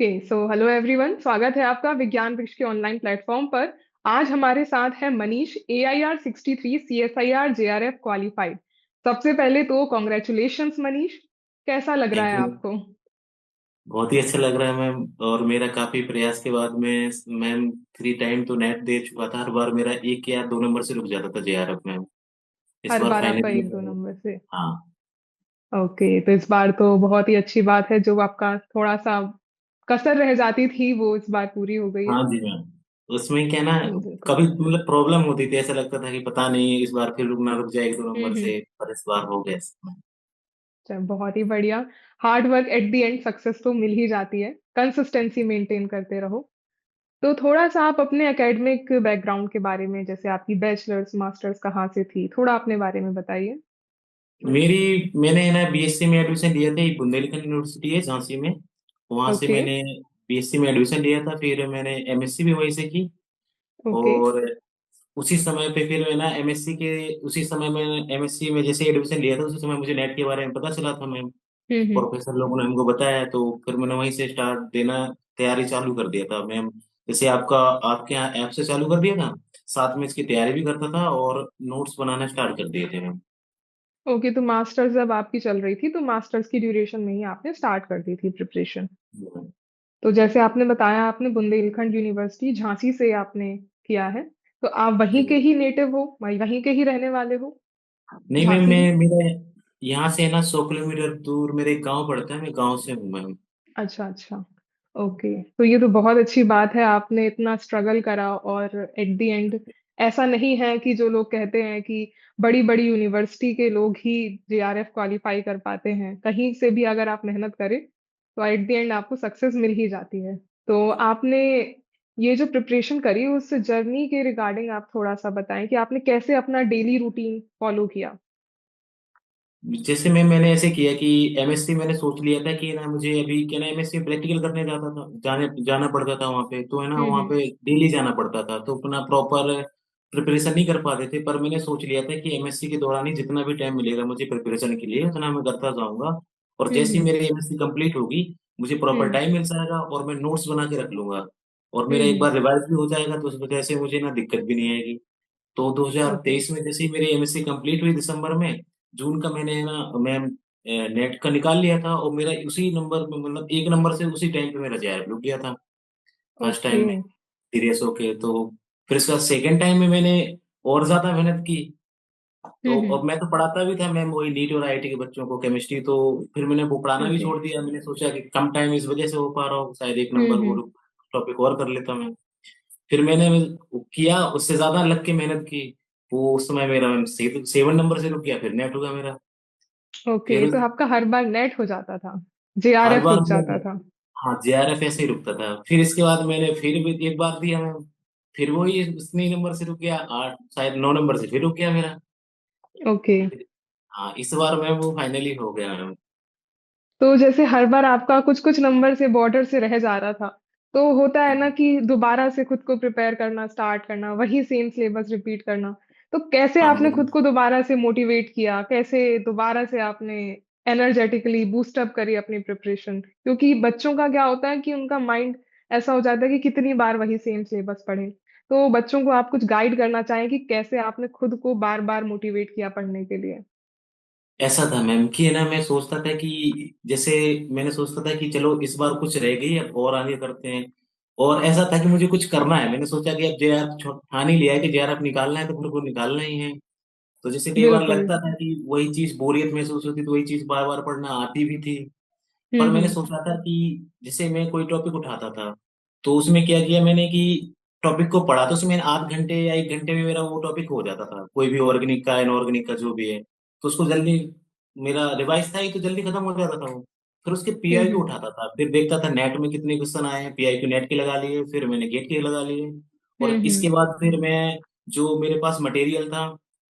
Okay so hello everyone, स्वागत है आपका विज्ञान वृक्ष के ऑनलाइन प्लेटफॉर्म पर। आज हमारे साथ है Manish, AIR 63 CSIR JRF qualified. सबसे पहले तो कॉन्ग्रेचुलेशंस मनीष। कैसा लग रहा थैंक है यू। आपको? बहुत ही अच्छा लग रहा है मैम। और मेरा काफी प्रयास के बाद में मैम 3 टाइम तो नेट दे चुका था। हर बार मेरा 1 या 2 नंबर से रुक जाता था जेआरएफ मैम। इस हर बार बार आपका फाइनली। एक दो नंबर से? हाँ। ओके, तो इस बार तो बहुत ही अच्छी बात है, जो आपका थोड़ा सा कसर रह जाती थी वो इस बार पूरी हो गई है। हाँ जी मैम। उसमें क्या ना, बिल्कुल। कभी मतलब प्रॉब्लम होती थी, ऐसा लगता था कि पता नहीं इस बार फिर रुकना रुक जाए 1 2 नंबर हम्म। से, पर इस बार हो गया इसमें। चल, बहुत ही बढ़िया। Hard work at the end success तो मिल ही जाती है, कंसिस्टेंसी मेंटेन करते रहो। तो थोड़ा सा आप अपने एकेडमिक बैकग्राउंड के बारे में, जैसे आपकी बैचलर्स मास्टर्स कहाँ से थी, थोड़ा अपने बारे में बताइए। मैंने ना बीएससी में एडमिशन लिया था, ये बुंदेलखंड यूनिवर्सिटी है झांसी में। वहां से ओके। मैंने बीएससी में एडमिशन लिया था, फिर मैंने एमएससी भी वहीं से की। ओके। और उसी समय पे फिर मैं ना एमएससी के उसी समय में एमएससी में जैसे एडमिशन लिया था, उसी समय मुझे नेट के बारे में पता चला था मैम। हम्म। प्रोफेसर लोगों ने हमको बताया, तो फिर मैंने वहीं से स्टार्ट देना, तैयारी चालू कर दिया था मैम। जैसे आपके यहाँ ऐप से चालू कर दिया था, साथ में इसकी तैयारी भी करता था और नोट्स बनाना स्टार्ट कर दिए थे मैम। ओके, तो मास्टर्स जब आपकी चल रही थी तो मास्टर्स की ड्यूरेशन में ही आपने स्टार्ट कर दी थी प्रिपरेशन। तो जैसे आपने बताया, आपने बुंदेलखंड यूनिवर्सिटी झांसी से आपने किया है, तो आप वहीं के जी। ही नेटिव हो, वहीं के ही रहने वाले हो? नहीं मैम, झांसी ही? मैं मेरा यहाँ से ना 100 किलोमीटर दूर मेरे एक गाँव पड़ता है, मैं गाँव से हूँ मैम। अच्छा अच्छा। ओके, तो ये तो बहुत अच्छी बात है, आपने इतना स्ट्रगल करा और एट द एंड ऐसा नहीं है कि जो लोग कहते हैं कि बड़ी बड़ी यूनिवर्सिटी के लोग ही JRF क्वालिफाई कर पाते हैं, कहीं से भी अगर आप मेहनत करें तो एट द एंड आपको सक्सेस मिल ही जाती है। तो आपने ये जो प्रिपरेशन करी, उस जर्नी के रिगार्डिंग आप थोड़ा सा बताएं कि आपने कैसे अपना डेली रूटीन फॉलो किया। जैसे मैंने ऐसे किया कि एमएससी मैंने सोच लिया था कि ना मुझे अभी क्या ना एमएससी प्रैक्टिकल करने जाता था, जाना पड़ता था वहाँ पे, तो है ना वहाँ हम्म। पे डेली जाना पड़ता था, तो अपना प्रॉपर प्रिपरेशन नहीं कर पाते थे। पर मैंने सोच लिया था कि एमएससी के दौरान ही जितना भी टाइम मिलेगा मुझे प्रिपरेशन के लिए, उतना मैं करता जाऊंगा। और जैसे ही हम्म। मेरी एमएससी कंप्लीट होगी, मुझे प्रॉपर हम्म। टाइम मिल जाएगा और मैं नोट्स बना के रख लूंगा। और मेरा एक हम्म। बार रिवाइज भी हो जाएगा, तो उस वजह से मुझे ना दिक्कत भी नहीं आएगी। तो ओके। 2023 में जैसे ही मेरी एमएससी कंप्लीट हुई दिसंबर में, जून का मैंने ना मैं नेट का निकाल लिया था, और मेरा उसी नंबर में मतलब 1 नंबर से उसी टाइम पे मेरा जेआरएफ रुक गया था फर्स्ट ओके। टाइम में, सीरियस होके। तो फिर इसका सेकंड टाइम में मैंने और ज्यादा मेहनत की। तो हम्म। अब मैं तो पढ़ाता भी था मैम वही नीट और आईआईटी के बच्चों को केमिस्ट्री, तो फिर मैंने वो पढ़ाना भी ओके। छोड़ दिया। मैंने सोचा कि कम टाइम इस वजह से हो पा रहा हूँ, शायद एक हम्म। नंबर वो हम्म। टॉपिक और कर लेता मैं। फिर मैंने किया, उससे ज्यादा लग के मेहनत की। वो उस समय मेरा 7 नंबर से रुक गया, फिर नेट होगा मेरा। ओके, फिर तो आपका हर बार नेट हो जाता था, हर JRF बार रुक मैं, जाता था? हाँ जेआरएफ ऐसे ही रुकता था। फिर इसके बाद मैंने फिर भी एक बार दिया मैं, फिर वही उतने ही नंबर से रुक गया, 8 शायद 9 नंबर से फिर रुक गया मेरा। ओके। फिर हाँ, इस बार मैं वो फाइनली हो गया मैम। तो जैसे हर बार आपका कुछ कुछ नंबर से बॉर्डर से रह जा रहा था, तो होता है ना कि दोबारा से खुद को प्रिपेयर करना स्टार्ट करना, वही सेम सिलेबस रिपीट करना। तो कैसे हाँ आपने मैम। खुद को दोबारा से मोटिवेट किया, कैसे दोबारा से आपने एनर्जेटिकली बूस्ट अप करी अपनी प्रिपरेशन? क्योंकि बच्चों का क्या होता है कि उनका माइंड ऐसा हो जाता है कि कितनी बार वही सेम सिलेबस पढ़े। तो बच्चों को आप कुछ गाइड करना चाहें कि कैसे आपने खुद को बार बार मोटिवेट किया पढ़ने के लिए? ऐसा था मैम कि है ना, मैं सोचता था कि जैसे मैंने सोचता था कि चलो इस बार कुछ रह गई, अब और आगे करते हैं। और ऐसा था कि मुझे कुछ करना है, मैंने सोचा कि अब जेआरएफ ठान ही लिया है कि जेआरएफ निकालना है, तो फिर को निकालना ही है। तो जैसे कई बार बिल्कुल। लगता था कि वही चीज बोरियत महसूस होती, तो वही चीज बार बार पढ़ना आती भी थी। पर मैंने हम्म। सोचा था कि जैसे मैं कोई टॉपिक उठाता था, तो उसमें क्या किया मैंने कि टॉपिक को पढ़ा, तो उसमें 8 घंटे या 1 घंटे में मेरा वो टॉपिक हो जाता था, कोई भी ऑर्गेनिक का इनऑर्गेनिक का जो भी है। तो उसको जल्दी, मेरा रिवाइज था ही तो जल्दी खत्म हो जाता था वो। फिर उसके पीआईक्यू हम्म। उठाता था, फिर देखता था नेट में कितने क्वेश्चन आए हैं, पीआईक्यू नेट के लगा लिए, फिर मैंने गेट के लगा लिए। और हम्म। इसके बाद फिर मैं, जो मेरे पास मटेरियल था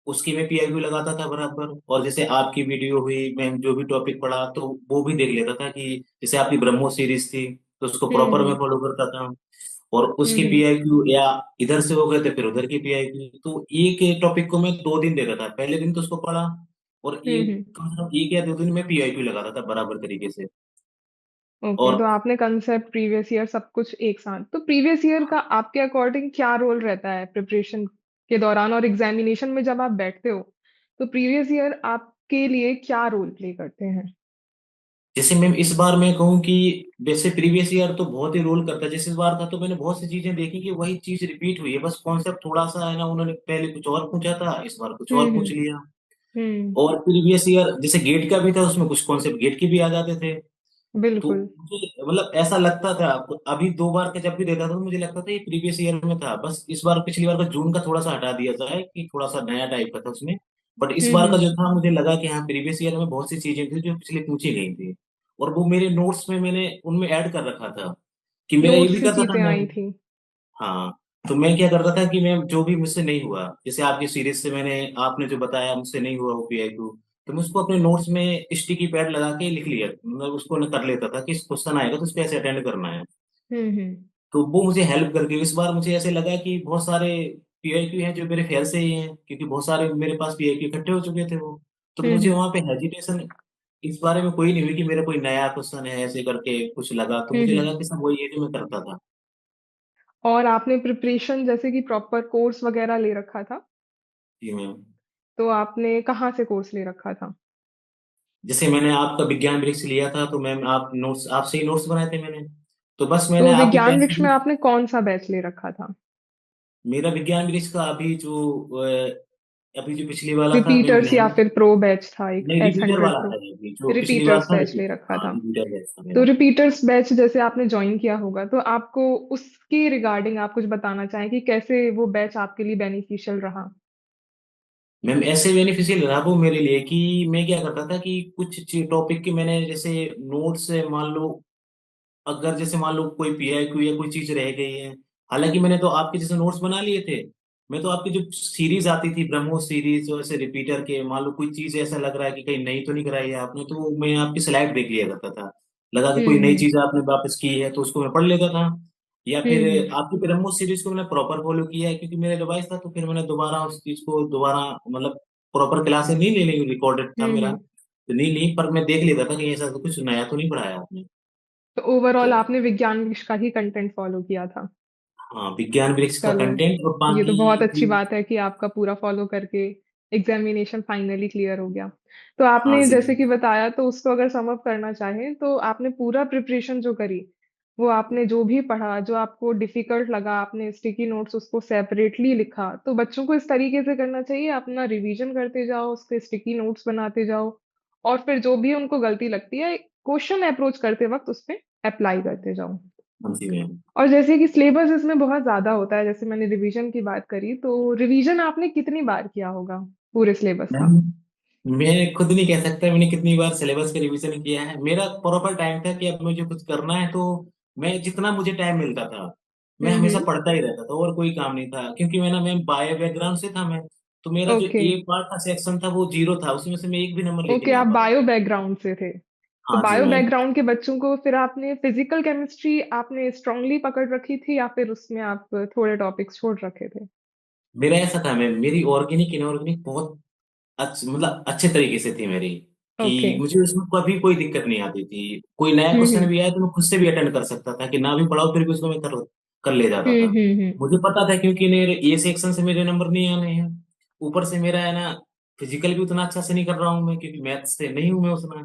उसकी मैं पीआईक्यू लगाता था बराबर। और जैसे आपकी वीडियो हुई, मैं जो भी टॉपिक पढ़ा तो वो भी देख लेता था, कि जैसे आपकी ब्रह्मोस सीरीज थी तो उसको प्रॉपर मैं हम्म। फॉलो करता था। और उसके हम्म। पीआईक्यू या इधर से हो गए थे फिर उधर के पीआईक्यू, तो एक टॉपिक को मैं 2 दिन देता था। पहले दिन तो उसको पढ़ा, और हम्म। एक कम से कम 1 या 2 दिन में पीआईक्यू लगाता था बराबर तरीके से। ओके, तो और आपने कंसेप्ट, प्रीवियस ईयर, सब कुछ एक साथ। तो प्रीवियस ईयर का आपके अकॉर्डिंग क्या रोल रहता है प्रिपरेशन के दौरान और एग्जामिनेशन में जब आप बैठते हो, तो प्रीवियस ईयर आपके लिए क्या रोल प्ले करते हैं? जैसे मैम इस बार मैं कहूँ कि वैसे प्रीवियस ईयर तो बहुत ही रोल करता है। जैसे इस बार था तो मैंने बहुत सी चीजें देखी कि वही चीज रिपीट हुई है, बस कॉन्सेप्ट थोड़ा सा है ना, उन्होंने पहले कुछ और पूछा था, इस बार कुछ और पूछ हम्म। लिया। हम्म। और प्रीवियस ईयर जैसे गेट का भी था, उसमें कुछ कॉन्सेप्ट गेट के भी आ जाते थे। तो बिल्कुल। मुझे मतलब ऐसा लगता था, अभी 2 बार का जब भी देता था तो मुझे लगता था ये प्रीवियस ईयर में था, बस इस बार पिछली बार का जून का थोड़ा सा हटा दिया जाए कि थोड़ा सा नया टाइप का था उसमें। बट इस बार का हम्म। जो था मुझे लगा कि हाँ प्रीवियस ईयर में बहुत सी चीजें थी जो पिछले पूछी गई थी, और वो मेरे नोट्स में मैंने उनमें ऐड कर रखा था कि मेरा ये नोट भी से करता था चीजें मैं। आई थी। हाँ, तो मैं क्या करता था कि मैं जो भी मुझसे नहीं हुआ, जैसे आपकी सीरीज से मैंने आपने जो बताया मुझसे नहीं हुआ OPI 2, तो मैं उसको अपने नोट्स में स्टिकी पैड लगा के लिख लिया, मतलब उसको न कर लेता था कि क्वेश्चन आएगा तो उसको ऐसे अटेंड करना है। हम्म। तो वो मुझे हेल्प करके इस बार मुझे ऐसे लगा कि बहुत सारे PIQ हैं जो मेरे फेल से ही हैं, क्योंकि बहुत सारे मेरे पास PIQ इकट्ठे हो चुके थे वो। तो मुझे हम्म। वहां पे हेजिटेशन इस बारे में कोई नहीं हुई कि मेरा कोई नया क्वेश्चन है ऐसे करके कुछ लगा, तो मुझे हम्म। लगा कि सब वही है जो मैं करता था। और आपने प्रिपरेशन जैसे कि प्रॉपर कोर्स वगैरह ले रखा था, जी मैम। तो आपने कहाँ से कोर्स ले रखा था? जैसे मैंने आपका विज्ञान वृक्ष लिया था तो मैम आप नोट्स आपसे ही नोट्स बनाए थे मैंने, तो बस मैंने तो आप ही विज्ञान वृक्ष में पैसे। आपने कौन सा बैच ले रखा था? मेरा विज्ञान वृक्ष का अभी जो पिछली वाला था मैम रिपीटर्स या लहर। फिर प्रो बैच था, एक नहीं, एस रिपीटर हंड्रेड वाला प्रो? था ये भी, जो पिछली बार रिपीटर्स था बैच ले रिपीटर, रखा हाँ था। रिपीटर बैच था तो मेरा। रिपीटर्स बैच जैसे आपने ज्वाइन किया होगा, तो आपको उसके रिगार्डिंग आप कुछ बताना चाहें कि कैसे वो बैच आपके लिए बेनिफिशियल रहा? मैम ऐसे बेनिफिशियल रहा वो मेरे लिए कि मैं क्या करता था कि कुछ टॉपिक के मैंने जैसे नोट्स मान लो, अगर जैसे मान लो कोई PIQ या कोई चीज रह गई है, हालांकि मैंने तो आपके जैसे नोट्स बना लिए थे, मैं तो आपकी जो सीरीज आती थी ब्रह्मोस सीरीज और ऐसे रिपीटर के, मान लो कोई चीज ऐसा लग रहा है कि कहीं नई तो नहीं कराई है आपने, तो मैं आपकी स्लाइड देख लिया करता था, लगा कि कोई नई हम्म। चीज आपने वापस की है तो उसको मैं पढ़ लेता था। या फिर हम्म। आपकी ब्रह्मोस सीरीज को मैंने प्रॉपर फॉलो किया है क्योंकि मेरा डिवाइस था, तो फिर मैंने दोबारा उस चीज को दोबारा मतलब प्रॉपर क्लासे नहीं ले ली, रिकॉर्डेड था मेरा, हम्म। तो नहीं ली, पर मैं देख लेता था कि ऐसा तो कुछ नया तो नहीं पढ़ाया आपने। तो ओवरऑल तो आपने विज्ञान विषय का ही कंटेंट फॉलो किया था? हाँ, विज्ञान वृक्ष का चलो, कंटेंट और ये तो बाकी बहुत अच्छी भी। बात है कि आपका पूरा फॉलो करके एग्जामिनेशन फाइनली क्लियर हो गया। तो हाँ आपने जी। जैसे कि बताया, तो उसको अगर सम अप करना चाहें, तो आपने पूरा प्रिपरेशन जो करी, वो आपने जो भी पढ़ा, जो आपको डिफिकल्ट लगा, आपने स्टिकी नोट्स उसको सेपरेटली लिखा। तो बच्चों को इस तरीके से करना चाहिए, अपना रिवीजन करते जाओ, उसके स्टिकी नोट्स बनाते जाओ, और फिर जो भी उनको गलती लगती है, क्वेश्चन अप्रोच करते वक्त उस पे अप्लाई करते जाओ। हाँ जी मैम। और जैसे कि सिलेबस इसमें बहुत ज्यादा होता है, जैसे मैंने रिवीजन की बात करी, तो रिवीजन आपने कितनी बार किया होगा पूरे सिलेबस का? मैम मैं खुद नहीं कह सकता मैंने कितनी बार सिलेबस का रिवीजन किया है, मेरा प्रॉपर टाइम था कि अब मुझे कुछ करना है तो मैं जितना मुझे टाइम मिलता था मैं हमेशा हम्म। पढ़ता ही रहता था, और कोई काम नहीं था क्योंकि मैं ना मैम बायो बैकग्राउंड से था मैं, तो मेरा जो ओके। ए पार्ट का सेक्शन था वो 0 था, उसमें से मैं एक भी नंबर लेके ओके, नहीं आ आप पाता बायो था। बैकग्राउंड से थे। तो हाँ जी बायो मैम। बैकग्राउंड के बच्चों को फिर आपने फिजिकल केमिस्ट्री आपने स्ट्रांगली पकड़ रखी थी, या फिर उसमें आप थोड़े टॉपिक्स छोड़ रखे थे? मेरा ऐसा था मैम, मेरी ऑर्गेनिक इनऑर्गेनिक बहुत मतलब अच्छे तरीके से थी मेरी, ओके। कि मुझे उसमें कभी कोई दिक्कत नहीं आती थी, कोई नया क्वेश्चन हम्म। भी आया तो मैं खुद से भी अटेंड कर सकता था, कि ना भी पढ़ाओ फिर भी उसको मैं कर कर ले जाता था। हम्म। मुझे पता था क्योंकि मेरे ये सेक्शन से मेरे नंबर नहीं आने हैं, ऊपर से मेरा है ना फिजिकल भी उतना अच्छा से नहीं कर रहा हूँ मैं क्योंकि मैथ्स से नहीं हूँ मैं उतना।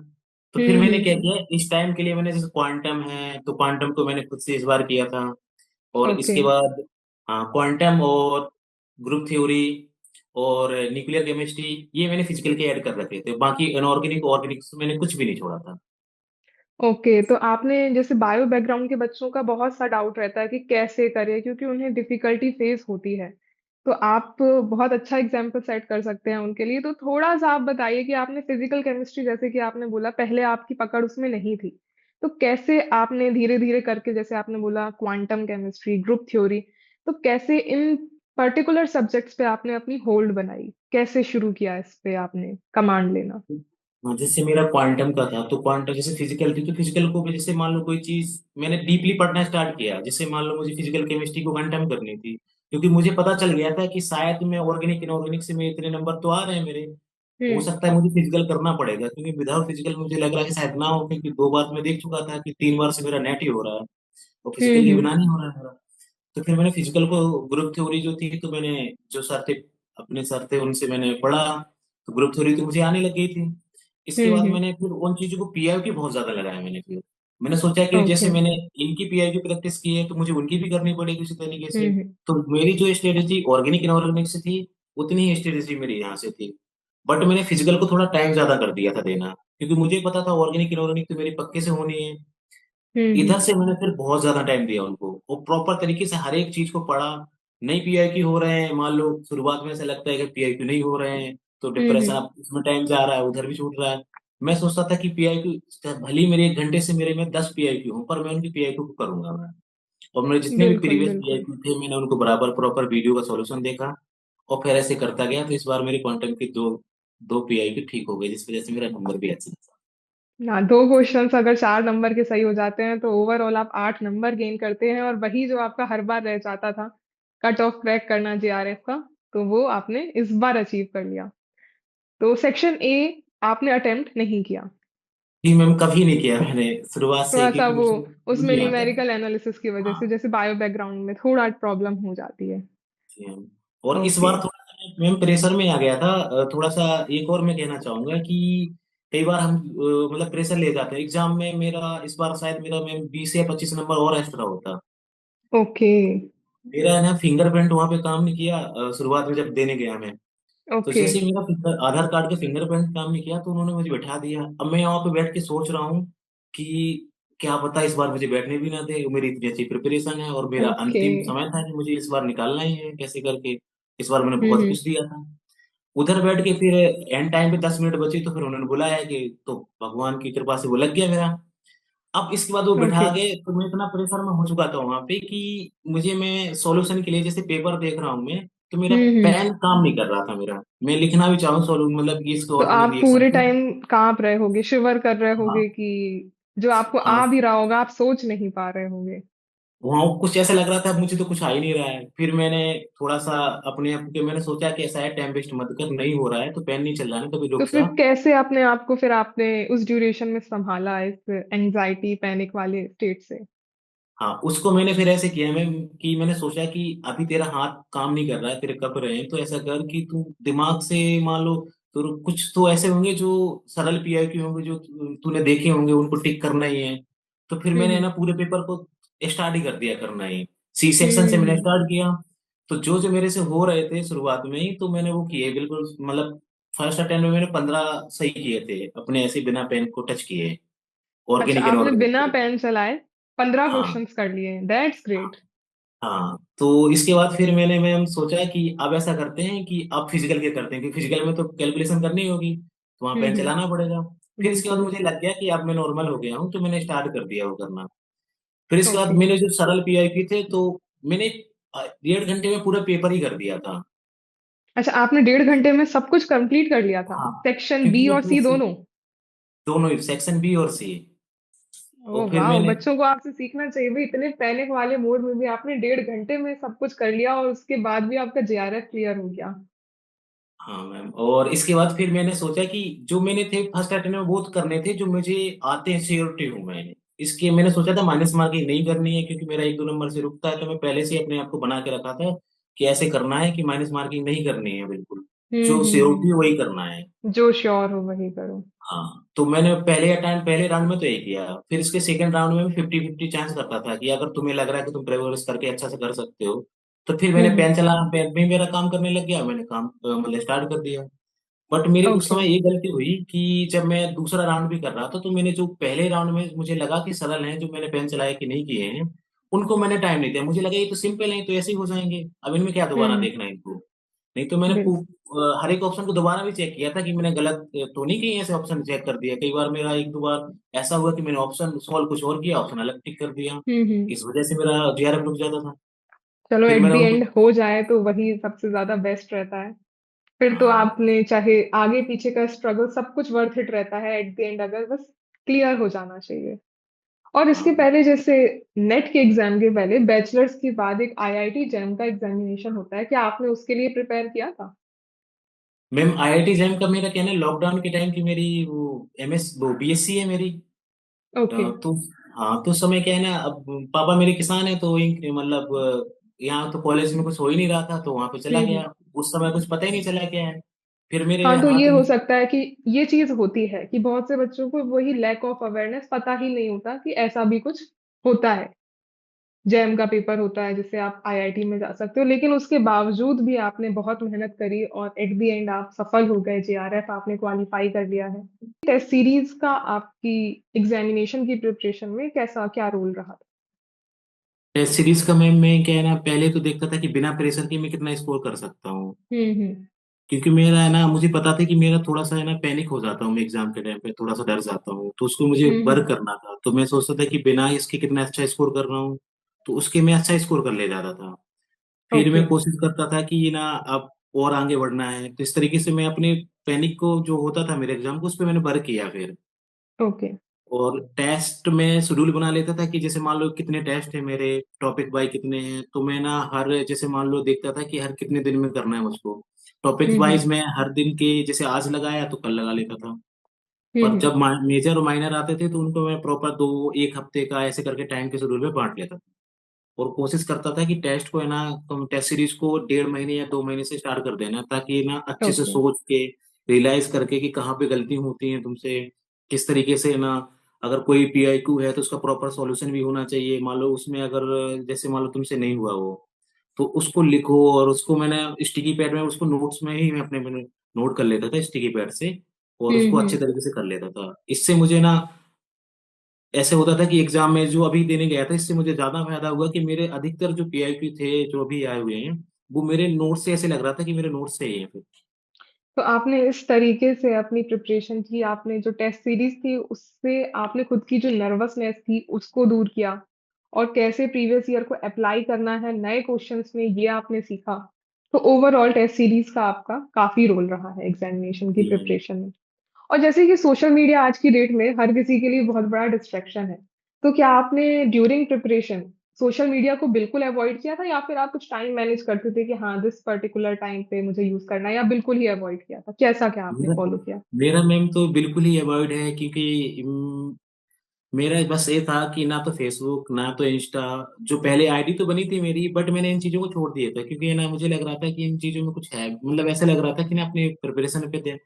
तो फिर मैंने क्या हम्म। किया इस टाइम के लिए, मैंने जैसे क्वांटम है तो क्वांटम को मैंने खुद से इस बार किया था, और ओके। इसके बाद हाँ क्वांटम और ग्रुप थ्योरी और न्यूक्लियर केमिस्ट्री ये मैंने फिजिकल के ऐड कर रखे थे, बाकी इनऑर्गेनिक ऑर्गेनिक मैंने कुछ भी नहीं छोड़ा था। ओके, तो आपने जैसे बायो बैकग्राउंड के बच्चों का बहुत सा डाउट रहता है कि कैसे करें, क्योंकि उन्हें डिफिकल्टी फेस होती है। तो आप बहुत अच्छा एग्जाम्पल सेट कर सकते हैं उनके लिए। तो थोड़ा सा आप बताइए कि आपने फिजिकल केमिस्ट्री, जैसे कि आपने बोला पहले आपकी पकड़ उसमें नहीं थी, तो कैसे आपने धीरे धीरे करके, जैसे आपने बोला क्वांटम केमिस्ट्री, ग्रुप थ्योरी, तो कैसे इन पर्टिकुलर सब्जेक्ट्स पे आपने अपनी होल्ड बनाई, कैसे शुरू किया इस पे आपने कमांड लेना? हाँ, जैसे मेरा क्वांटम का था तो क्वांटम जैसे फिजिकल थी तो फिजिकल को भी जैसे मान लो कोई चीज मैंने डीपली पढ़ना स्टार्ट किया, जैसे मान लो मुझे फिजिकल केमिस्ट्री को क्वांटम करनी थी, क्योंकि मुझे पता चल गया था कि शायद मैं ऑर्गेनिक इनऑर्गेनिक से मैं इतने नंबर तो आ रहे हैं मेरे, हो हुँ, सकता है मुझे फिजिकल करना पड़ेगा, क्योंकि विदाउट फिजिकल मुझे लग रहा है कि शायद ना हो, क्योंकि 2 बार मैं देख चुका था कि 3 बार से मेरा नेट ही हो रहा है और हुँ, फिजिकल के हुँ, बिना नहीं हो रहा है मेरा। तो फिर मैंने फिजिकल को, ग्रुप थ्योरी जो थी, तो मैंने जो सर थे, अपने सर थे, उनसे मैंने पढ़ा। तो ग्रुप थ्योरी तो मुझे आने लग गई थी। इसके हुँ, बाद हुँ, मैंने फिर उन चीजों को पीआई की बहुत ज्यादा लगाया मैंने फिर। मैंने सोचा कि ओके। जैसे मैंने इनकी पीआई की प्रैक्टिस की है तो मुझे उनकी भी करनी पड़ेगी उसी तरीके हुँ, से। हुँ, तो मेरी जो स्ट्रेटेजी ऑर्गेनिक इनऑर्गेनिक से थी, उतनी ही स्ट्रेटेजी मेरी यहाँ से थी। बट मैंने फिजिकल को थोड़ा टाइम ज्यादा कर दिया था देना, क्योंकि मुझे पता था ऑर्गेनिक इनऑर्गेनिक तो मेरी पक्के से होनी है। हुँ, हुँ, इधर से मैंने फिर बहुत ज्यादा टाइम दिया उनको, और प्रॉपर तरीके से हर एक चीज को पढ़ा। नई पीआईक्यू हो रहे हैं, मान लो शुरुआत में ऐसा लगता है कि पीआईक्यू नहीं हो रहे हैं, तो हुँ, डिप्रेशन, हुँ, अब इसमें टाइम जा रहा है, उधर भी छूट रहा है। मैं सोचता था कि पीआईक्यू भले ही मेरे 1 घंटे से मेरे में 10 पीआईक्यू हो, पर मैं उनकी पीआईक्यू को करूंगा मैं। और मेरे जितने भी बिल्कुल, प्रीवियस बिल्कुल। पीआईक्यू थे, मैंने उनको बराबर प्रॉपर वीडियो का सॉल्यूशन देखा, और फिर ऐसे करता गया। तो इस बार मेरे क्वांटम की दो दो पीआईक्यू ठीक हो गई, जिस वजह से मेरा नंबर भी अच्छा था। हाँ, 2 क्वेश्चंस अगर 4 नंबर के सही हो जाते हैं तो ओवरऑल आप 8 नंबर गेन करते हैं, और वही जो आपका हर बार रह जाता था, कट ऑफ क्रैक करना जेआरएफ का, तो वो आपने इस बार अचीव कर लिया। तो सेक्शन ए आपने अटेम्प्ट नहीं किया। जी मैम, कभी नहीं किया मैंने शुरुआत से, थोड़ा-सा क्योंकि वो मुझे उसमें नहीं आता है। न्यूमेरिकल एनालिसिस की वजह से, हाँ जैसे बायो बैकग्राउंड में थोड़ा प्रॉब्लम हो जाती है। जी मैम। और इस ओके, बार थोड़ा सा मैम प्रेशर में आ गया था। थोड़ा सा एक और मैं कहना चाहूंगा कि कई बार हम मतलब प्रेशर ले जाते हैं एग्जाम में। मेरा इस बार शायद मेरा मैम 20 या 25 नंबर और एक्स्ट्रा होता। ओके, मेरा है ना फिंगरप्रिंट वहां पे काम नहीं किया शुरुआत में जब देने गया मैं। तो ओके, जैसे ही मेरा आधार कार्ड के फिंगरप्रिंट काम नहीं किया, तो उन्होंने मुझे बैठा दिया। अब मैं यहाँ पे बैठ के सोच रहा हूँ कि क्या पता इस बार मुझे बैठने भी ना दे। मेरी इतनी अच्छी प्रिपरेशन है और मेरा ओके। अंतिम समय था कि मुझे इस बार निकालना ही है कैसे करके। इस बार मैंने हुँ, बहुत हुँ। कुछ दिया था। उधर बैठ के फिर एंड टाइम पे 10 मिनट बची, तो फिर उन्होंने बुलाया कि, तो भगवान की कृपा से वो लग गया मेरा। अब इसके बाद वो ओके, बिठा के, तो मैं इतना परेशान में हो चुका था वहां पे कि मुझे, मैं सॉल्यूशन के लिए जैसे पेपर देख रहा हूँ मैं, तो मेरा हुँ, हुँ। पेन काम नहीं कर रहा था मेरा। मैं लिखना भी चाहूँ सॉल्यूशन, मतलब कि इसको तो और मैंने आप रिएक्शन पूरे किया। टाइम काँप रहे होगे, शिवर कर रहे हाँ होगे कि जो आपको आ हाँ। भी रहा होगा, आप सोच नहीं पा रहे होंगे। वहाँ कुछ ऐसा लग रहा था मुझे तो कुछ आ ही नहीं रहा है। फिर मैंने थोड़ा सा अपने आप के, मैंने सोचा कि ऐसा है, टाइम वेस्ट मत कर, नहीं हो रहा है तो पेन नहीं चल रहा है तो भी तो रुक फिर जा। कैसे अपने आप को फिर आपने उस ड्यूरेशन में संभाला इस एंजाइटी, पैनिक वाले स्टेट से? हाँ, उसको मैंने फिर ऐसे किया मैं, कि मैंने सोचा कि अभी तेरा हाथ काम नहीं कर रहा है, तेरे कप रहे हैं, तो ऐसा कर कि तू दिमाग से, मान लो, तो कुछ तो ऐसे होंगे जो सरल पीआईक्यू होंगे जो तूने देखे होंगे, उनको टिक करना ही है। तो फिर हुँ, मैंने हुँ। ना पूरे पेपर को स्टार्ट ही कर दिया करना ही। सी सेक्शन से मैंने हुँ, स्टार्ट किया। तो जो जो मेरे से हो रहे थे शुरुआत में ही, तो मैंने वो किए बिल्कुल, मतलब फर्स्ट अटेम्प्ट में मैंने 15 सही किए थे अपने, ऐसे बिना पेन को टच किए, अच्छा, ऑर्गेनिक आपने इनऑर्गेनिक बिना को। पेन चलाए 15 हाँ क्वेश्चंस कर लिए। That's great. हाँ। तो इसके बाद फिर मैंने सोचा कि अब ऐसा करते हैं कि अब फिजिकल के करते हैं, क्योंकि फिजिकल में तो कैलकुलेशन करनी होगी, तो वहां हुँ, पेन हुँ। चलाना पड़ेगा। फिर इसके बाद बिल्कुल। मुझे लग गया कि अब मैं नॉर्मल हो गया हूँ, तो मैंने स्टार्ट कर दिया वो करना। फिर इसके बाद ओके। मैंने जो सरल पीआईक्यू थे, तो मैंने 1.5 घंटे में पूरा पेपर ही कर दिया था। अच्छा, आपने 1.5 घंटे में सब कुछ कंप्लीट कर लिया था? हाँ, सेक्शन क्योंकि बी ये और सी दोनों? दोनों ही सेक्शन बी और सी। और ओह फिर वाह! मैंने, बच्चों को आपसे सीखना चाहिए भाई, इतने पैनिक वाले मोड में भी आपने 1.5 घंटे में सब कुछ कर लिया, और उसके बाद भी आपका जेआरएफ क्लियर हो गया। हाँ मैम, और इसके बाद फिर मैंने सोचा कि जो मैंने थे फर्स्ट अटेम्प्ट में वो तो करने थे जो मुझे आते हैं, श्योरिटी हूँ मैं। इसके मैंने सोचा था माइनस मार्किंग नहीं करनी है, क्योंकि मेरा 1-2 नंबर से रुकता है, तो मैं पहले से ही अपने आप को बना के रखा था कि ऐसे करना है कि माइनस मार्किंग नहीं करनी है बिल्कुल। हुँ, जो हुँ, श्योरिटी हुँ। वही करना है। जो श्योर हो वही करो। हाँ, तो मैंने पहले राउंड में तो यही किया। फिर इसके सेकंड राउंड में भी 50-50 चांस करता था कि अगर तुम्हें लग रहा है कि तुम प्रेवरेज करके अच्छा से कर सकते हो, तो फिर हुँ, मैंने हुँ। पेन में मेरा काम करने लग गया, मैंने काम मतलब स्टार्ट कर दिया। बट मेरी उस ओके। समय ये गलती हुई कि जब मैं दूसरा राउंड भी कर रहा था, तो मैंने जो पहले राउंड में मुझे लगा कि सरल हैं, जो मैंने पेन चलाए कि नहीं किए हैं, उनको मैंने टाइम नहीं दिया। मुझे लगा ये तो सिंपल है, तो ऐसे ही हो जाएंगे, अब इनमें क्या दोबारा हुँ, देखना है इनको। नहीं तो मैंने बिल हर एक ऑप्शन को दोबारा भी चेक किया था कि मैंने गलत तो नहीं किए, ऐसे ऑप्शन चेक कर दिया। कई बार मेरा 1-2 बार ऐसा हुआ कि मैंने ऑप्शन सॉल्व कुछ और किया, ऑप्शन अलग टिक कर दिया। हुँ, हुँ। इस वजह से मेरा जीआरएफ रुक जाता था। चलो, फिर एट द मैंने उनको, एंड हो जाए तो वही सबसे ज़्यादा बेस्ट रहता है। फिर तो हाँ आपने चाहे आगे पीछे का स्ट्रगल सब कुछ वर्थ इट रहता है एट द एंड, अगर बस क्लियर हो जाना चाहिए। और इसके हाँ। पहले, जैसे नेट के एग्जाम के पहले बैचलर्स के बाद एक आईआईटी जैम का एग्जामिनेशन होता है, क्या आपने उसके लिए प्रिपेयर किया था? मैम आईआईटी जैम का मेरा क्या है ना, लॉकडाउन के टाइम की मेरी वो एमएस वो बीएससी है मेरी। ओके। तो हाँ, तो उस समय क्या है ना, अब पापा मेरे किसान है, तो मतलब यहाँ तो कॉलेज में कुछ हो ही नहीं रहा था, तो वहां पे चला हम्म। गया। उस समय कुछ पता ही नहीं चला क्या है। फिर मेरे हाँ, तो ये हाथ हो में। सकता है कि ये चीज होती है कि बहुत से बच्चों को वही लैक ऑफ अवेयरनेस, पता ही नहीं होता कि ऐसा भी कुछ होता है। जैम का पेपर होता है जिससे आप आईआईटी में जा सकते हो, लेकिन उसके बावजूद भी आपने बहुत मेहनत करी और एट द एंड आप सफल हो गए, जेआरएफ आपने क्वालिफाई कर लिया है। टेस्ट सीरीज का आपकी एग्जामिनेशन की प्रिपरेशन में कैसा क्या रोल रहा था? टेस्ट सीरीज का मैम मैं क्या है ना, पहले तो देखता था कि बिना प्रेशर के मैं कितना स्कोर कर सकता हूँ। हम्म। क्योंकि मेरा है ना, मुझे पता था कि मेरा थोड़ा सा है ना पैनिक हो जाता हूँ मैं एग्जाम के टाइम पे, थोड़ा सा डर जाता हूँ, तो उसको मुझे वर्क हम्म। करना था। तो मैं सोचता था कि बिना इसके कितना अच्छा स्कोर कर रहा हूँ, तो उसके मैं अच्छा स्कोर कर ले जाता था। फिर ओके। मैं कोशिश करता था कि ना अब और आगे बढ़ना है, तो इस तरीके से मैं अपने पैनिक को जो होता था मेरे एग्जाम को, उस पर मैंने वर्क किया फिर। ओके। और टेस्ट में शेड्यूल बना लेता था कि जैसे मान लो कितने टेस्ट है मेरे, टॉपिक वाइज कितने हैं, तो मैं ना हर जैसे मान लो देखता था कि हर कितने दिन में करना है मुझको। टॉपिक वाइज हम्म। मैं हर दिन के जैसे आज लगाया तो कल लगा लेता था। पर हम्म। जब मेजर और माइनर आते थे तो उनको मैं प्रॉपर दो एक हफ्ते का ऐसे करके टाइम के शेड्यूल में बांट लेता था। और कोशिश करता था कि टेस्ट को है ना, टेस्ट सीरीज को 1.5 महीने या 2 महीने से स्टार्ट कर देना, ताकि ना अच्छे से ओके। सोच के रियलाइज करके कि कहाँ पे गलती होती है तुमसे, किस तरीके से ना। अगर कोई पीआईक्यू है तो उसका प्रॉपर सॉल्यूशन भी होना चाहिए। मान लो उसमें अगर जैसे मान लो तुमसे नहीं हुआ वो, तो उसको लिखो, और उसको मैंने स्टिकी पैड में उसको नोट्स में ही मैं अपने नोट कर लेता था स्टिकी पैड से, और उसको अच्छे हम्म। तरीके से कर लेता था। इससे मुझे ना ऐसे होता था कि एग्जाम में जो अभी देने गया था, इससे मुझे ज्यादा फायदा हुआ कि मेरे अधिकतर जो पीआईक्यू थे जो अभी आए हुए हैं, वो मेरे नोट से ऐसे लग रहा था कि मेरे नोट से ही है फिर। तो आपने इस तरीके से अपनी प्रिपरेशन की, आपने जो टेस्ट सीरीज थी उससे आपने खुद की जो नर्वसनेस थी उसको दूर किया, और कैसे प्रीवियस ईयर को अप्लाई करना है नए क्वेश्चंस में ये आपने सीखा। तो ओवरऑल टेस्ट सीरीज का आपका काफी रोल रहा है एग्जामिनेशन की जी। प्रिपरेशन में। और जैसे कि सोशल मीडिया आज की डेट में हर किसी के लिए बहुत बड़ा डिस्ट्रैक्शन है, तो क्या आपने ड्यूरिंग प्रिपरेशन सोशल मीडिया को बिल्कुल अवॉइड किया था, या फिर आप कुछ टाइम मैनेज करते थे कि हाँ दिस पर्टिकुलर टाइम पे मुझे यूज करना है, या बिल्कुल ही अवॉइड किया था, कैसा क्या आपने मेरा फॉलो किया? मेरा मैम तो बिल्कुल ही अवॉइड है, क्योंकि मेरा बस ये था कि ना तो फेसबुक ना तो इंस्टा। जो पहले आईडी तो बनी थी मेरी, बट मैंने इन चीजों को छोड़ दिया था, क्योंकि ना मुझे लग रहा था कि इन चीजों में कुछ है, मतलब ऐसा लग रहा था कि ना अपने प्रिपरेशन पे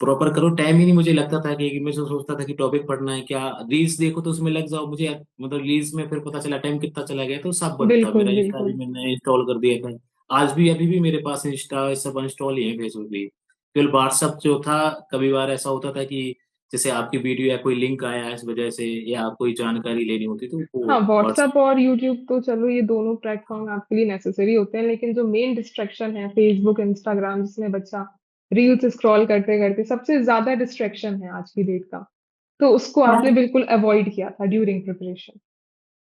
प्रॉपर करो, टाइम ही नहीं मुझे लगता था कि मैं जो सोचता था कि टॉपिक पढ़ना है क्या, रील्स देखो तो उसमें लग जाओ मुझे, मतलब रील्स में फिर पता चला टाइम कितना चला गया, तो सब बंद था बिल्कुल मेरा। इंस्टा भी बिल्कुल। मैंने इंस्टॉल कर दिया था। आज भी अभी भी मेरे पास इंस्टा सब इंस्टॉल ही है, फेसबुक भी। केवल व्हाट्सअप जो था, कभी बार ऐसा होता था कि जैसे आपकी वीडियो या कोई लिंक आया है इस वजह से, या कोई जानकारी लेनी होती तो हाँ, वो व्हाट्सएप व्हाट्सएप। और यूट्यूब तो चलो ये दोनों प्लेटफॉर्म आपके लिए नेसेसरी होते हैं, लेकिन जो मेन डिस्ट्रैक्शन है फेसबुक इंस्टाग्राम, जिसमें बच्चा रील्स स्क्रॉल करते करते, सबसे ज्यादा डिस्ट्रैक्शन है आज की डेट का, तो उसको आपने बिल्कुल अवॉइड किया था ड्यूरिंग प्रिपरेशन।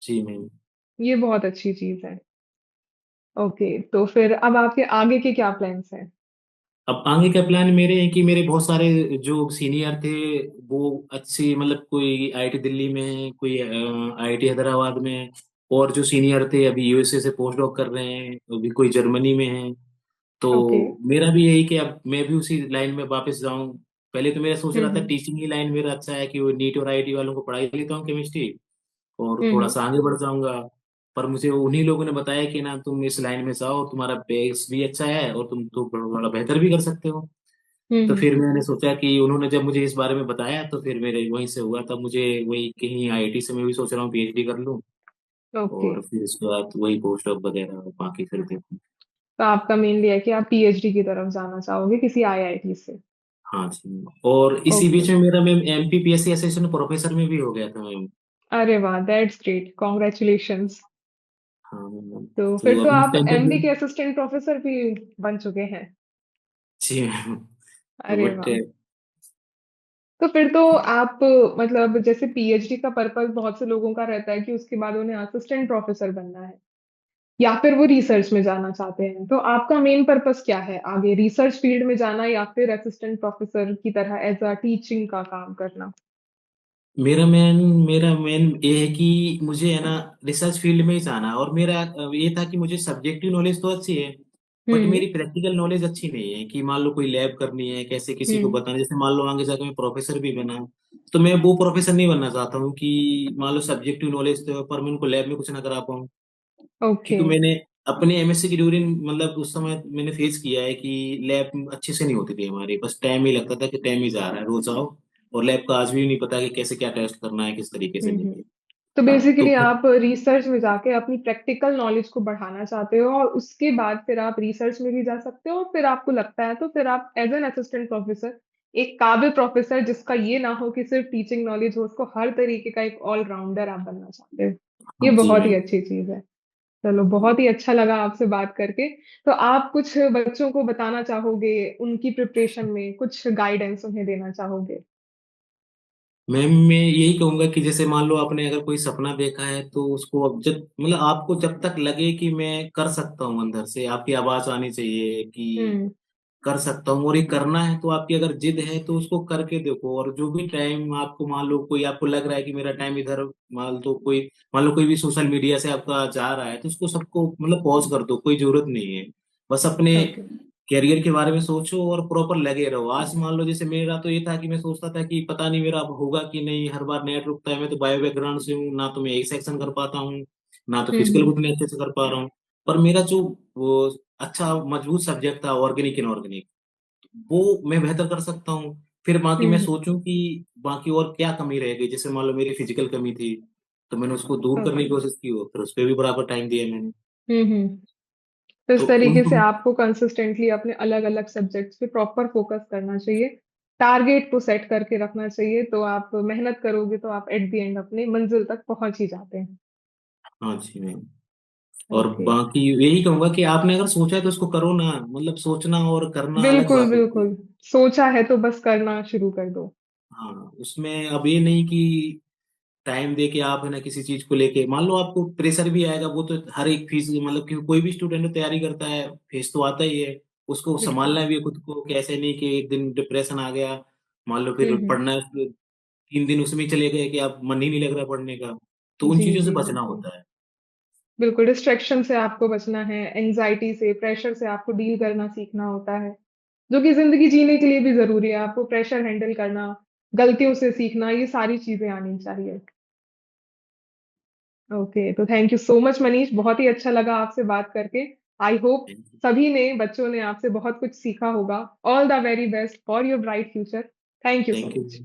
जी मैम। ये बहुत अच्छी चीज है। ओके, तो फिर अब आपके आगे के क्या प्लान्स हैं? अब आगे का प्लान मेरे हैं कि मेरे बहुत सारे जो सीनियर थे वो अच्छी, मतलब कोई आईआईटी दिल्ली में है, कोई आईआईटी हैदराबाद में है, और जो सीनियर थे अभी यूएसए से पोस्ट डॉक कर रहे हैं, अभी कोई जर्मनी में है। तो ओके। मेरा भी यही कि अब मैं भी उसी लाइन में वापस जाऊं। पहले तो मेरा सोच रहा था हम्म। टीचिंग की लाइन मेरा अच्छा है कि वो नीट और आईआईटी वालों को पढ़ाई लेता हूँ केमिस्ट्री, और थोड़ा हम्म। सा आगे बढ़ जाऊंगा। पर मुझे उन्हीं लोगों ने बताया कि ना तुम इस लाइन में जाओ, तुम्हारा बेस भी अच्छा है और तुम तो बड़ा बेहतर भी कर सकते हो। तो हम्म। फिर मैंने सोचा कि उन्होंने जब मुझे इस बारे में बताया, तो फिर मेरे वहीं से हुआ, तब मुझे वही कहीं आईआईटी से मैं भी सोच रहा हूँ पीएचडी कर लूँ, ओके। और फिर उसके बाद वही पोस्ट डॉक वगैरह बाकी फिर देखूँ। तो आपका मेनली है कि आप पीएचडी की तरफ जाना चाहोगे किसी आईआईटी से? हाँ जी। और इसी ओके। बीच में मेरा मैम एमपीपीएससी असिस्टेंट प्रोफेसर में भी हो गया था मैम। अरे वाह, दैट्स ग्रेट, कॉन्ग्रेचुलेशंस। हाँ मैम। तो फिर तो तो अभी इस आप टाइम पे एमडी के असिस्टेंट प्रोफेसर भी बन चुके हैं। जी मैम। तो अरे बट वाह। तो फिर तो आप, मतलब जैसे पीएचडी का पर्पस बहुत से लोगों का रहता है कि उसके बाद उन्हें असिस्टेंट प्रोफेसर बनना है, या फिर वो रिसर्च में जाना चाहते हैं, तो आपका मेन पर्पस क्या है आगे, रिसर्च फील्ड में जाना या फिर असिस्टेंट प्रोफेसर की तरह एज अ टीचिंग का काम करना? मेरा मेन ये है कि मुझे है ना रिसर्च फील्ड में ही जाना है, और मेरा ये था कि मुझे सब्जेक्टिव नॉलेज तो अच्छी है, बट हम्म। मेरी प्रैक्टिकल नॉलेज अच्छी नहीं है कि मान लो कोई लैब करनी है, कैसे किसी को हम्म। बताना, जैसे मान लो आगे जाकर मैं प्रोफेसर भी बना, तो मैं वो प्रोफेसर नहीं बनना चाहता हूँ कि मान लो सब्जेक्टिव नॉलेज तो है, पर मैं उनको लैब में कुछ ना करा पाऊँ। ओके। क्योंकि मैंने अपने एमएससी की ड्यूरिंग मतलब उस समय मैंने फेस किया है कि लैब अच्छे से नहीं होती थी हमारी, बस टाइम ही लगता था कि टाइम ही जा रहा है, रोज आओ। और लैब का आज भी नहीं पता कि कैसे क्या टेस्ट करना है, किस तरीके से हम्म। लेके। तो तो बेसिकली आप रिसर्च में जाके अपनी प्रैक्टिकल नॉलेज को बढ़ाना चाहते हो, और उसके बाद फिर आप रिसर्च में भी जा सकते हो, और फिर आपको लगता है तो फिर आप एज एन असिस्टेंट प्रोफेसर, एक काबिल प्रोफेसर जिसका ये ना हो कि सिर्फ टीचिंग नॉलेज हो, उसको हर तरीके का एक ऑलराउंडर आप बनना चाहते हो। ये हाँ जी बहुत ही मैम। अच्छी चीज है। चलो, बहुत ही अच्छा लगा आपसे बात करके। तो आप कुछ बच्चों को बताना चाहोगे, उनकी प्रिपरेशन में कुछ गाइडेंस उन्हें देना चाहोगे? मैम मैं यही कहूंगा कि जैसे मान लो आपने अगर कोई सपना देखा है तो उसको अब जब मतलब आपको जब तक लगे कि मैं कर सकता हूँ, अंदर से आपकी आवाज आनी चाहिए कि हम्म। कर सकता हूँ और ये करना है, तो आपकी अगर जिद है तो उसको करके देखो। और जो भी टाइम आपको मान लो कोई आपको लग रहा है कि मेरा टाइम इधर, मान लो कोई भी सोशल मीडिया से आपका जा रहा है, तो उसको सबको मतलब पॉज कर दो, कोई जरूरत नहीं है। बस अपने ओके। कैरियर के बारे में सोचो और प्रॉपर लगे रहो। आज मान लो जैसे मेरा तो ये था कि मैं सोचता था कि पता नहीं मेरा अब होगा कि नहीं, हर बार नेट रुकता है, मैं तो बायो बैकग्राउंड से हूँ, ना तो मैं एक सेक्शन कर पाता हूँ, ना तो फिजिकल हम्म। उतने अच्छे से कर पा रहा हूँ। पर मेरा जो वो अच्छा मजबूत सब्जेक्ट था ऑर्गेनिक इनऑर्गेनिक, वो मैं बेहतर कर सकता हूँ। फिर बाकी मैं हम्म। सोचूं कि बाकी और क्या कमी रह गई, जैसे मान लो मेरी फिजिकल कमी थी, तो मैंने उसको दूर करने ओके। की कोशिश की, और फिर उस पर भी बराबर टाइम दिया मैंने। हम्म। तो तो इस तरीके उनको से आपको कंसिस्टेंटली अपने अलग अलग सब्जेक्ट्स पे प्रॉपर फोकस करना चाहिए, टारगेट को सेट करके रखना चाहिए, तो आप मेहनत करोगे तो आप एट द एंड अपनी मंजिल तक पहुंच ही जाते हैं। हाँ जी मैम। और ओके। बाकी यही कहूंगा कि आपने अगर सोचा है तो उसको करो ना, मतलब सोचना और करना अलग बिल्कुल बात होती है। बिल्कुल। सोचा है तो बस करना शुरू कर दो। हाँ, उसमें अब ये नहीं कि टाइम दे के आप है ना किसी चीज को लेके, मान लो आपको प्रेशर भी आएगा, वो तो हर एक फीस मतलब कि कोई भी स्टूडेंट तैयारी करता है, फेस तो आता ही है, उसको बिल्कुल। संभालना भी है खुद को, कि ऐसे नहीं कि एक दिन डिप्रेशन आ गया, मान लो फिर हम्म। पढ़ना 3 दिन उसमें ही चले गए कि आप मन ही नहीं लग रहा पढ़ने का। तो उन जी चीजों से जी बचना बिल्कुल। होता है। बिल्कुल, डिस्ट्रैक्शन से आपको बचना है, एंजाइटी से, प्रेशर से आपको डील करना सीखना होता है, जो कि जिंदगी जीने के लिए भी जरूरी है। आपको प्रेशर हैंडल करना, गलतियों से सीखना, ये सारी चीजें आनी चाहिए। ओके, तो thank you so much Manish, बहुत ही अच्छा लगा आपसे बात करके। I hope thank you. सभी ने, बच्चों ने आपसे बहुत कुछ सीखा होगा। All the very best for your bright future. Thank you so thank you. Much.